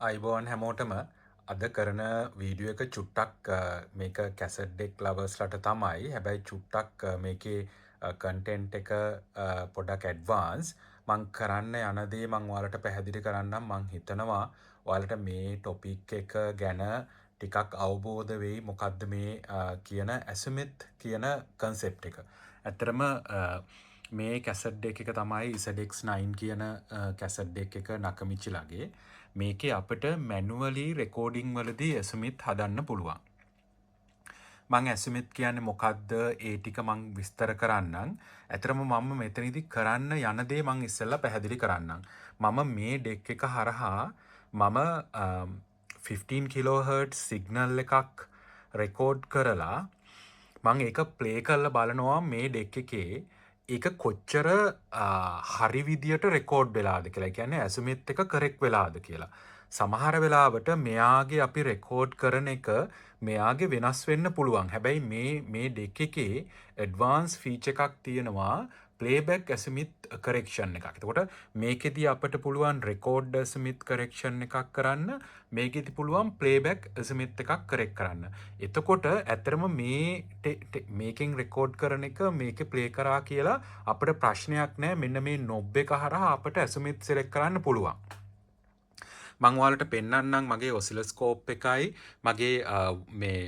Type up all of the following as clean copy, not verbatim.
අයිබෝන් හැමෝටම අද කරන වීඩියෝ එක චුට්ටක් මේක කැසට් ඩෙක් ලවර්ස්ලට තමයි. හැබැයි චුට්ටක් මේකේ කන්ටෙන්ට් එක පොඩක් ඇඩ්වාන්ස්. මං කරන්න යන දේ මං ඔයාලට පැහැදිලි කරන්නම්. මං හිතනවා ඔයාලට මේ ටොපික් එක ගැන ටිකක් අවබෝධ වෙයි. මොකද්ද මේ කියන ඇසුමිත් කියන කන්සෙප්ට් එක. ඇත්තටම මේ කැසට් ඩෙක් එක තමයි ZX9 කියන කැසට් ඩෙක් එක නකමිච්චිලගේ. මේකේ අපිට මැනුවලි රෙකෝඩිං වලදී ඇසුමිත් හදන්න පුළුවන්. මං ඇසුමිත් කියන්නේ මොකක්ද ඒ ටික මං විස්තර කරන්නම්. ඇතරම මම මෙතනදි කරන්න යන දේ මං ඉස්සෙල්ලා පැහැදිලි කරන්නම්. මම මේ ඩෙක් එක හරහා මම 15 kHz සිග්නල් එකක් රෙකෝඩ් කරලා මං ඒක ප්ලේ කරලා බලනවා මේ ඩෙක් එකේ ඒක කොච්චර හරි විදියට රෙකෝඩ් වෙලාද කියලා. කියන්නේ ඇසුමිත් එක කරෙක්ට් වෙලාද කියලා. සමහර වෙලාවට මෙයාගේ අපි රෙකෝඩ් කරන එක මෙයාගේ වෙනස් වෙන්න පුළුවන්. හැබැයි මේ ඩෙක් එකේ ඇඩ්වාන්ස් ෆීචර් එකක් තියෙනවා ප්ලේබැක් ඇසුමිත් කරෙක්ෂන් එකක්. එතකොට මේකෙදී අපිට පුළුවන් රෙකෝඩ් ඇසුමිත් කරෙක්ෂන් එකක් කරන්න. මේකෙදී පුළුවන් ප්ලේබැක් ඇසුමිත් එකක් කරෙක්ට් කරන්න. එතකොට ඇත්තටම මේකෙන් රෙකෝඩ් කරන එක මේකේ ප්ලේ කරා කියලා අපිට ප්‍රශ්නයක් නැහැ. මෙන්න මේ නොබ් එක හරහා අපිට ඇසුමිත් සිලෙක්ට් කරන්න පුළුවන්. මං ඔයාලට පෙන්වන්නම් මගේ ඔසිලොස්කෝප් එකයි මගේ මේ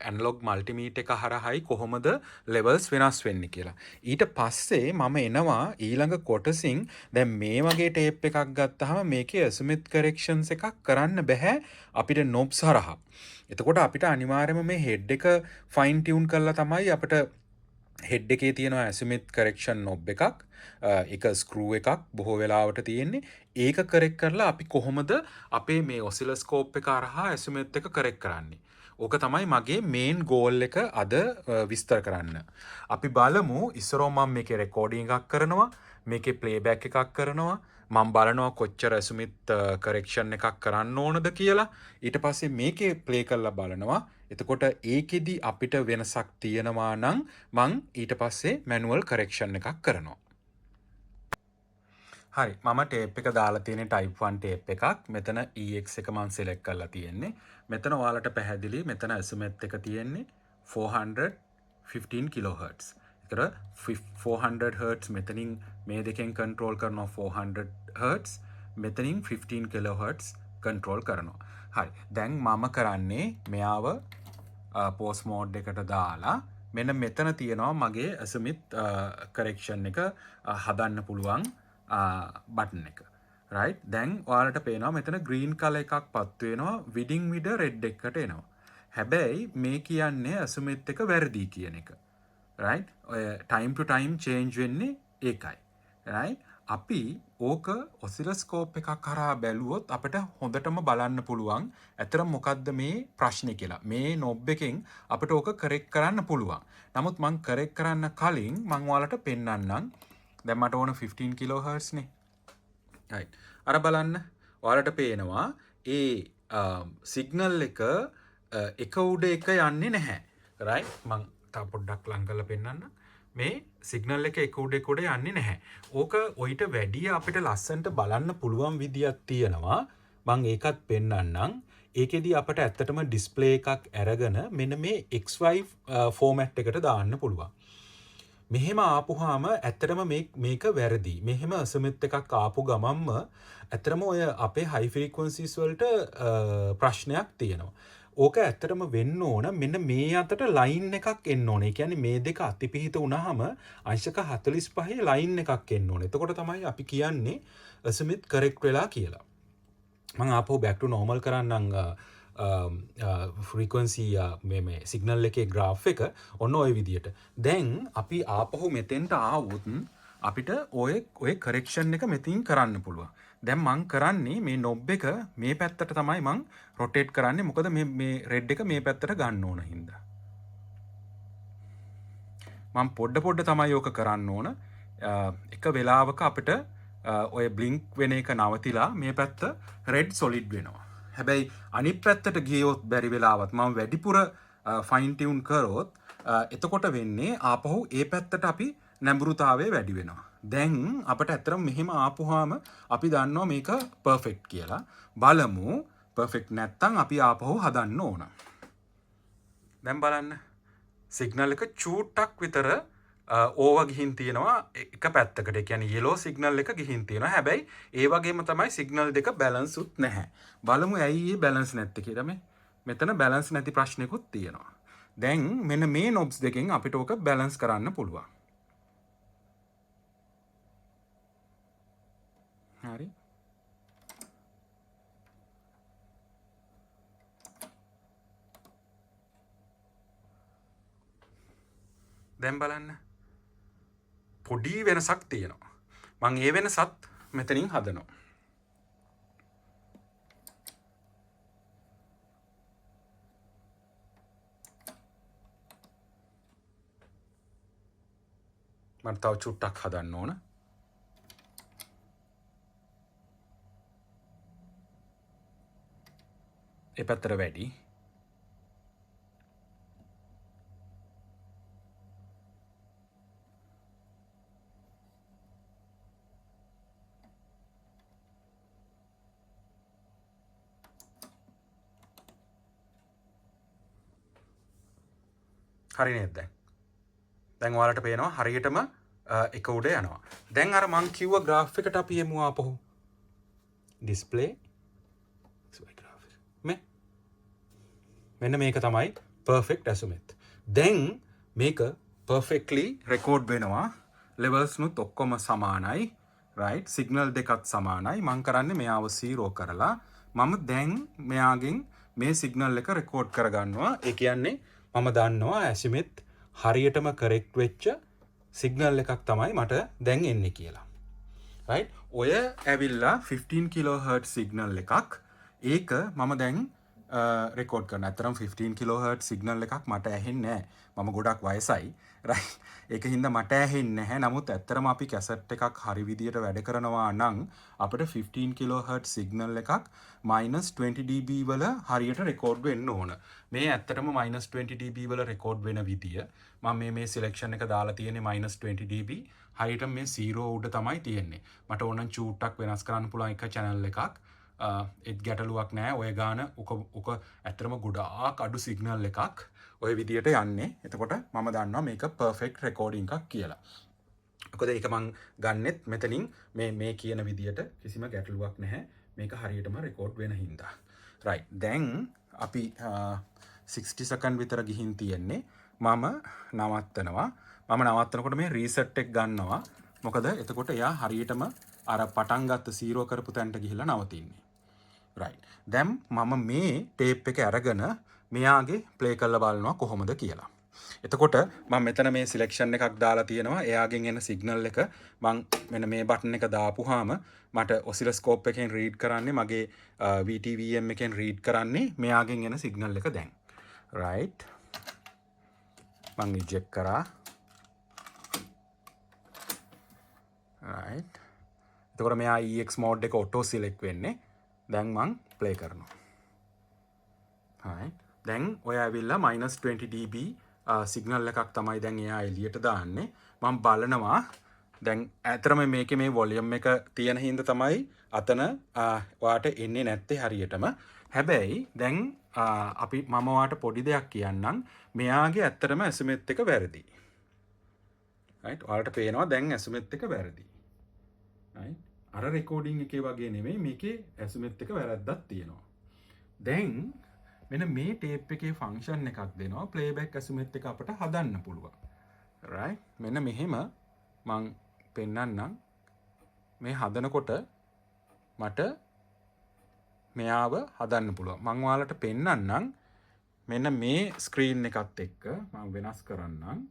ඇනලොග් මල්ටිමීටර් එක හරහායි කොහොමද ලෙවල්ස් වෙනස් වෙන්නේ කියලා. ඊට පස්සේ මම එනවා ඊළඟ කොටසින් දැන් මේ වගේ ටේප් එකක් ගත්තාම මේකේ ඇසුමිත් කරෙක්ෂන්ස් එකක් කරන්න බෑ අපිට නොබ්ස් හරහා. එතකොට අපිට අනිවාර්යයෙන්ම මේ හෙඩ් එක ෆයින් ටියුන් කරලා තමයි අපිට හෙඩ් එකේ තියෙන ඇසුමිත් කරෙක්ෂන් නොබ් එකක් එක ස්ක්‍රූ එකක් බොහෝ වෙලාවට තියෙන්නේ. ඒක කරෙක්ට් කරලා අපි කොහොමද අපේ මේ ඔසිලොස්කෝප් එක හරහා ඇසුමිත් එක කරෙක්ට් කරන්නේ. ඕක තමයි මගේ මේන් ගෝල් එක අද විස්තර කරන්න. අපි බලමු ඉස්සරෝ මම මේකේ රෙකෝඩින් එකක් කරනවා, මේකේ ප්ලේබැක් එකක් කරනවා. මම බලනවා කොච්චර ඇසුමිත් කරෙක්ෂන් එකක් කරන්න ඕනද කියලා. ඊට පස්සේ මේකේ ප්ලේ කරලා බලනවා. එතකොට ඒකෙදි අපිට වෙනසක් තියෙනවා නම් මං ඊට පස්සේ මැනුවල් කරෙක්ෂන් එකක් කරනවා. හරි මම ටේප් එක දාලා තියෙන type 1 ටේප් එකක්. මෙතන EX එක මම select කරලා තියෙන්නේ. මෙතන ඔයාලට පැහැදිලි මෙතන ඇසුමෙත් එක තියෙන්නේ 415 kHz. ඒතර 400 Hz මෙතනින් මේ දෙකෙන් control කරනවා 400 Hz. මෙතනින් 15 kHz control කරනවා. හරි. දැන් මම කරන්නේ මෙයාව post mode එකට දාලා මෙන්න මෙතන තියෙනවා මගේ ඇසුමිත් correction එක හදන්න පුළුවන් බටන් එක. right දැන් ඔයාලට පේනවා මෙතන green color එකක් පත් වෙනවා විඩින් විඩ red එකකට එනවා. හැබැයි මේ කියන්නේ ඇසුමිත් එක වැරදි කියන එක. right ඔය time to time change වෙන්නේ ඒකයි. right අපි ඕක ඔසිලොස්කෝප් එකක් කරා බැලුවොත් අපිට හොඳටම බලන්න පුළුවන් ඇත්තටම මොකද්ද මේ ප්‍රශ්නේ කියලා. මේ නොබ් එකෙන් අපිට ඕක කරෙක්ට් කරන්න පුළුවන්. නමුත් මං කරෙක්ට් කරන්න කලින් මං ඔයාලට පෙන්නන්නම්. දැන් මට ඕන 15 kHz නේ. right අර බලන්න ඔයාලට පේනවා ඒ සිග්නල් එක එක උඩ එක යන්නේ නැහැ. right මං තා පොඩ්ඩක් ලං කරලා පෙන්නන්නම්. මේ සිග්නල් එක එක උඩ යන්නේ නැහැ. ඕක ඔයිට වැඩිය අපිට ලස්සන්ට බලන්න පුළුවන් විදියක් තියෙනවා. මං ඒකත් පෙන්නන්නම්. ඒකෙදී අපට ඇත්තටම ඩිස්ප්ලේ එකක් අරගෙන මෙන්න මේ XY ෆෝමැට් එකට දාන්න පුළුවන්. මෙහෙම ආපුහාම ඇත්තටම මේක වැරදි. මෙහෙම ඇසුමිත් එකක් ආපු ගමන්ම ඇත්තටම ඔය අපේ හයි ෆ්‍රීකවන්සිස් වලට ප්‍රශ්නයක් තියෙනවා. ඕක ඇත්තටම වෙන්න ඕන මෙන්න මේ අතට ලයින් එකක් එන්න ඕනේ. ඒ කියන්නේ මේ දෙක අතිපිහිත වුණාම අංශක 45 ලයින් එකක් එන්න ඕනේ. එතකොට තමයි අපි කියන්නේ ඇසුමිත් කරෙක්ට් වෙලා කියලා. මම ආපහු back to normal කරන්නම් ෆ්‍රීකවන්සි මේ සිග්නල් එකේ ග්‍රාෆ් එක ඔන්න ඔය විදියට. දැන් අපි ආපහු මෙතෙන්ට ආවොත් අපිට ඔය කරෙක්ෂන් එක මෙතින් කරන්න පුළුවන්. දැන් මං කරන්නේ මේ නොබ් එක මේ පැත්තට තමයි මං රොටේට් කරන්නේ. මොකද මේ රෙඩ් එක මේ පැත්තට ගන්න ඕන හින්දා. මං පොඩ තමයි ඕක කරන්න ඕන. එක වෙලාවක අපිට ඔය බ්ලින්ක් වෙන එක නවතිලා මේ පැත්ත රෙඩ් සොලිඩ් වෙනවා. හැබැයි අනිත් පැත්තට ගියොත් බැරි වෙලාවත් මම වැඩිපුර ෆයින් ටියුන් කරොත් එතකොට වෙන්නේ ආපහු ඒ පැත්තට අපි නැඹුරුතාවය වැඩි වෙනවා. දැන් අපට ඇත්තටම මෙහෙම ආපුවාම අපි දන්නවා මේක පර්ෆෙක්ට් කියලා. බලමු පර්ෆෙක්ට් නැත්තම් අපි ආපහු හදන්න ඕන. දැන් බලන්න සිග්නල් එක චූට්ටක් විතර ඕව ගිහින් තියෙනවා එක පැත්තකට. ඒ කියන්නේ yellow සිග්නල් එක ගිහින් තියෙනවා. හැබැයි ඒ වගේම තමයි සිග්නල් දෙක බැලන්ස් උත් නැහැ. බලමු ඇයි මේ බැලන්ස් නැත්තේ කියලා. මෙතන බැලන්ස් නැති ප්‍රශ්නයකුත් තියෙනවා. දැන් මෙන්න මේ knobs දෙකෙන් අපිට ඕක බැලන්ස් කරන්න පුළුවන්. හරි. දැන් බලන්න පොඩි වෙනසක් තියෙනවා. මම ඒ වෙනසත් මෙතනින් හදනවා. මම තව චුට්ටක් හදන්න ඕන. ඒ පැත්තට වැඩි. හරි නේද දැන්? දැන් ඔයාලට පේනවා හරියටම එක උඩ යනවා. දැන් අර මං කිව්ව graph එකට අපි යමු ආපහු. display graph. මෙන්න මේක තමයි perfect azimuth. දැන් මේක perfectly record වෙනවා. levels නුත් ඔක්කොම සමානයි. right? signal දෙකත් සමානයි. මං කරන්නේ මෙයාව 0 කරලා මම දැන් මෙයාගෙන් මේ signal එක record කරගන්නවා. ඒ කියන්නේ මම දන්නවා azimuth හරියටම correct වෙච්ච signal එකක් තමයි මට දැන් එන්නේ කියලා. right? ඔය ඇවිල්ලා 15 kHz signal එකක්. ඒක මම දැන් රෙකෝඩ් කරන. අතරම 15 kHz signal එකක් මට ඇහෙන්නේ නැහැ. මම ගොඩක් වයසයි. right? ඒක හින්දා මට ඇහෙන්නේ නැහැ. නමුත් ඇත්තරම අපි කැසට් එකක් හරි විදියට වැඩ කරනවා නම් අපිට 15 kHz signal එකක් -20 dB වල හරියට රෙකෝඩ් වෙන්න ඕන. මේ ඇත්තටම -20 dB වල රෙකෝඩ් වෙන විදිය මම මේ සිලෙක්ෂන් එක දාලා තියෙන්නේ -20 dB. හරියට මේ 0 උඩ තමයි තියෙන්නේ. මට ඕනනම් චූට්ටක් වෙනස් කරන්න පුළුවන් එක channel එකක්. ඒත් ගැටලුවක් නෑ. ඔය ගාන උක ඇත්තටම ගොඩාක් අඩු සිග්නල් එකක් ඔය විදියට යන්නේ. එතකොට මම දන්නවා මේක පර්ෆෙක්ට් රෙකෝඩින් එකක් කියලා. මොකද ඒක මං ගන්නෙත් මෙතනින් මේ කියන විදියට කිසිම ගැටලුවක් නැහැ. මේක හරියටම රෙකෝඩ් වෙන හින්දා. right. දැන් අපි 60 සෙකන්ඩ් විතර ගිහින් තියෙන්නේ. මම නවත්තනවා. මම නවත්තනකොට මේ රීසෙට් එක ගන්නවා. මොකද එතකොට එයා හරියටම අර පටන් ගත්ත 0 කරපු තැනට ගිහිල්ලා නවතින්නේ. right. දැන් මම මේ ටේප් එක අරගෙන මෙයාගේ ප්ලේ කරලා බලනවා කොහොමද කියලා. එතකොට මම මෙතන මේ සිලෙක්ෂන් එකක් දාලා තියෙනවා. එයාගෙන් එන සිග්නල් එක මම මෙන්න මේ බටන් එක දාපුවාම මට ඔසිලොස්කෝප් එකෙන් රීඩ් කරන්නේ මගේ VTVM එකෙන් රීඩ් කරන්නේ මෙයාගෙන් එන සිග්නල් එක දැන්. right. මම රිජෙක්ට් කරා. right. එතකොට මෙයා EX mode එක auto select වෙන්නේ. දැන් මං play කරනවා. right. දැන් ඔය ඇවිල්ලා -20 dB සිග්නල් එකක් තමයි දැන් එයා එළියට දාන්නේ. මම බලනවා දැන් ඇතරම මේකේ මේ වොලියම් එක තියෙන හින්දා තමයි අතන ඔයාට එන්නේ නැත්තේ හරියටම. හැබැයි දැන් අපි මම ඔයාට පොඩි දෙයක් කියන්නම්. මෙයාගේ ඇත්තටම ඇසිමෙත් එක වැරදි. right. ඔයාලට පේනවා දැන් ඇසිමෙත් එක වැරදි. right. අර රෙකෝඩින් එකේ වගේ නෙමෙයි මේකේ ඇසිමෙත් එක වැරද්දක් තියෙනවා. දැන් මෙන්න මේ ටේප් එකේ ෆන්ක්ෂන් එකක් දෙනවා ප්ලේබැක් ඇසිමෙත් එක අපිට හදන්න පුළුවන්. right. මෙන්න මෙහෙම මං පෙන්නන්නම්. මේ හදනකොට මට මෙයාව හදන්න පුළුවන්. මං ඔයාලට පෙන්නන්නම්. මෙන්න මේ ස්ක්‍රීන් එකත් එක්ක මම වෙනස් කරන්නම්.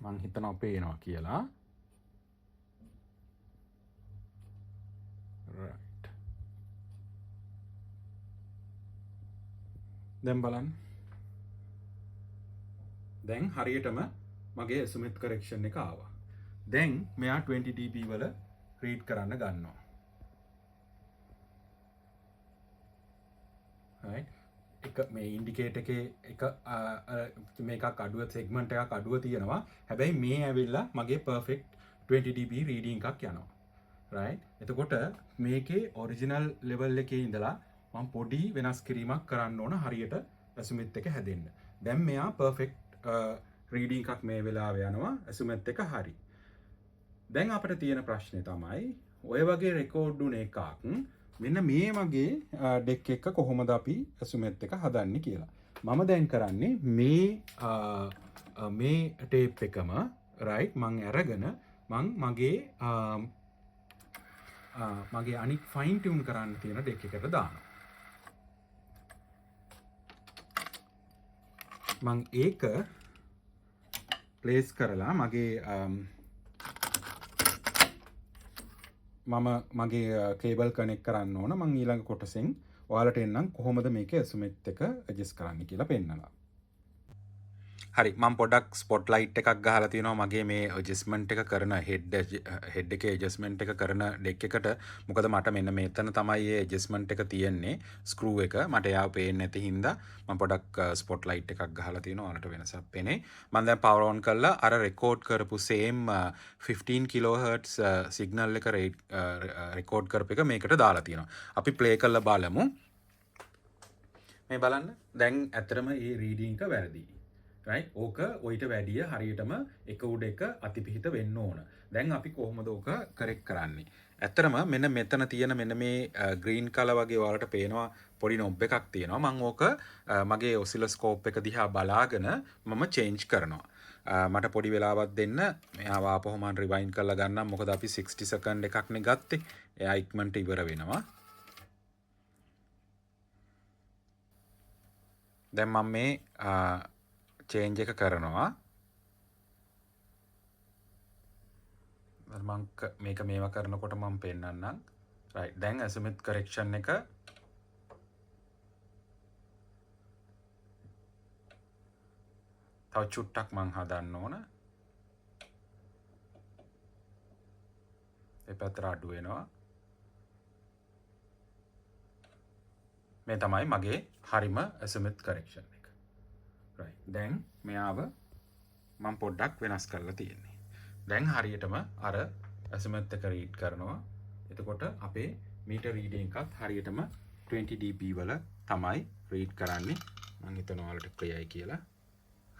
මං හිතනවා පේනවා කියලා. right. දැන් බලන්න. දැන් හරියටම මගේ ඇසිමෙත් කරෙක්ෂන් එක ආවා. දැන් මෙයා 20 dB වල රීඩ් කරන්න ගන්නවා. right. එක මේ ඉන්ඩිකේටර් එකේ එක මේකක් අඩුව සෙග්මන්ට් එකක් අඩුව තියෙනවා. හැබැයි මේ ඇවිල්ලා මගේ පර්ෆෙක්ට් 20 dB reading එකක් යනවා. right? එතකොට මේකේ ඔරිජිනල් ලෙවල් එකේ ඉඳලා මම පොඩි වෙනස් කිරීමක් කරන්න ඕන හරියට ඇසුමෙත් එක හැදෙන්න. දැන් මෙයා පර්ෆෙක්ට් රීඩින් එකක් මේ වෙලාවේ යනවා ඇසුමෙත් එක හරි. දැන් අපිට තියෙන ප්‍රශ්නේ තමයි ඔය වගේ රෙකෝඩ් වුණ එකක් මෙන්න මේ වගේ ඩෙක් එක කොහොමද අපි ඇසුමෙත් එක හදන්නේ කියලා. මම දැන් කරන්නේ මේ ටේප් එකම right මං අරගෙන මං මගේ අනික් ෆයින් ටියුන් කරන්න තියෙන ඩෙක් එකට දානවා. මං ඒක ප්ලේස් කරලා මගේ කේබල් කනෙක්ට් කරන්න ඕන. මං ඊළඟ කොටසෙන් ඔයාලට එන්නම් කොහොමද මේක ඇසුමෙත් එක ඇඩ්ජස්ට් කරන්න කියලා පෙන්නනවා. හරි මම පොඩක් ස්පොට්ලයිට් එකක් ගහලා තියෙනවා මගේ මේ ඇඩ්ජස්ට්මන්ට් එක කරන හෙඩ් එකේ ඇඩ්ජස්ට්මන්ට් එක කරන ඩෙක් එකට. මොකද මට මෙන්න මෙතන තමයි මේ ඇඩ්ජස්ට්මන්ට් එක තියෙන්නේ ස්ක්‍රූ එක. මට එයාව පේන්නේ නැති හින්දා මම පොඩක් ස්පොට්ලයිට් එකක් ගහලා තියෙනවා. ඔයාලට වෙනසක් පේන්නේ. මම දැන් පවර් ඔන් කරලා අර රෙකෝඩ් කරපු සේම් 15 කිලෝහර්ට්ස් සිග්නල් එක රෙකෝඩ් කරපු එක මේකට දාලා තියෙනවා. අපි ප්ලේ කරලා බලමු. මේ බලන්න. දැන් ඇත්තටම මේ රීඩින් එක වැරදි. right ඕක ඔයිට වැඩිය හරියටම එක උඩ එක අතිපිහිට වෙන්න ඕන. දැන් අපි කොහොමද ඕක කරෙක්ට් කරන්නේ? ඇත්තටම මෙන්න මෙතන තියෙන මෙන්න මේ ග්‍රීන් කලර් වගේ ඔයාලට පේනවා පොඩි නොබ් එකක් තියෙනවා. මම ඕක මගේ ඔසිලොස්කෝප් එක දිහා බලාගෙන මම චේන්ජ් කරනවා. මට පොඩි වෙලාවක් දෙන්න. මෙයාව ආපහු මම රිවයින්ඩ් කරලා ගන්නම්. මොකද අපි 60 සෙකන්ඩ් එකක් නේ ගත්තේ. එයා ඉක්මනට ඉවර වෙනවා. දැන් මම මේ චේන්ජ් එක කරනවා. මම මේක මේවා කරනකොට මම පෙන්නන්නම්. right දැන් azimuth correction එක තව චුට්ටක් මම හදන්න ඕන. ඒ පැත්තට අඩු වෙනවා. මේ තමයි මගේ හරිම azimuth correction එක. right දැන් මෙයාව මම පොඩ්ඩක් වෙනස් කරලා තියෙන්නේ. දැන් හරියටම අර azimuth එක රීඩ් කරනවා. එතකොට අපේ මීටර් රීඩින් එකත් හරියටම 20 dB වල තමයි රීඩ් කරන්නේ. මම හිතනවා ඔයාලට ක්ලියර්යි කියලා.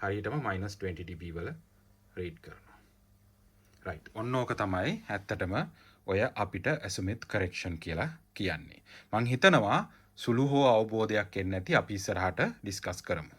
හරියටම -20 dB වල රීඩ් කරනවා. right ඔන්න ඕක තමයි ඇත්තටම ඔය අපිට azimuth correction කියලා කියන්නේ. මම හිතනවා සුළු හෝ අවබෝධයක් එන්නේ නැති අපි ඉස්සරහට ඩිස්කස් කරමු.